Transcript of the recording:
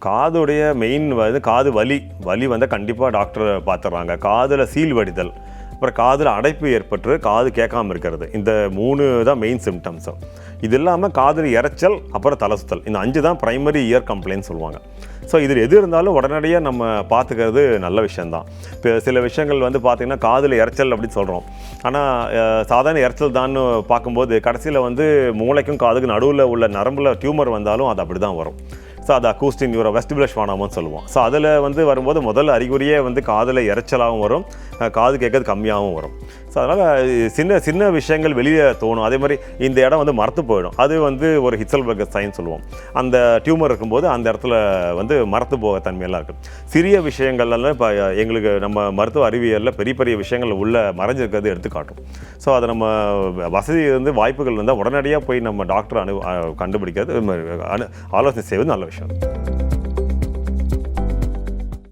காதுடைய main காது வலி வந்து கண்டிப்பாக டாக்டர் பார்த்துட்றாங்க. காதில் சீல் வடிதல், அப்புறம் காதில் அடைப்பு ஏற்பட்டு காது கேட்காமல் இருக்கிறது, இந்த 3 தான் மெயின் சிம்டம்ஸு. இது இல்லாமல் காதில் இரைச்சல், அப்புறம் தலை சுத்தல், இந்த 5 தான் ப்ரைமரி இயர் கம்ப்ளைண்ட் சொல்லுவாங்க. ஸோ இதில் எது இருந்தாலும் உடனடியாக நம்ம பார்த்துக்கிறது நல்ல விஷயந்தான். இப்போ சில விஷயங்கள் வந்து பார்த்திங்கன்னா காதில் இரைச்சல் அப்படின்னு சொல்கிறோம், ஆனால் சாதாரண இரைச்சல் தான் பார்க்கும்போது கடைசியில் வந்து மூளைக்கும் காதுக்கு நடுவில் உள்ள நரம்பில் டியூமர் வந்தாலும் அது அப்படி தான் வரும். ஸோ அது அக்கூஸ்டிக் நியூரோ வெஸ்டிபுலர் ஸ்வானம்னு சொல்லுவோம். ஸோ அதில் வந்து வரும்போது முதல் அறிகுறியே வந்து காதில் இரைச்சலாகவும் வரும், காது கேட்கறது கம்மியாகவும் வரும். ஸோ அதனால் சின்ன சின்ன விஷயங்கள் வெளியே தோணும். அதே மாதிரி இந்த இடம் வந்து மரத்து போயிடும், அது வந்து ஒரு ஹிட்சல்பர்கர் சைன் சொல்லுவோம். அந்த டியூமர் இருக்கும்போது அந்த இடத்துல வந்து மரத்து போக தன்மையெல்லாம் இருக்குது. சிறிய விஷயங்கள்லாம் இப்போ எங்களுக்கு நம்ம மருத்துவ அறிவியலில் பெரிய பெரிய விஷயங்கள் உள்ள மறைஞ்சிருக்கிறது எடுத்துக்காட்டும். ஸோ அதை நம்ம வசதி வந்து வாய்ப்புகள் இருந்தால் உடனடியாக போய் நம்ம டாக்டர் கண்டுபிடிக்கிறது, ஆலோசனை செய்வது நல்ல விஷயம்.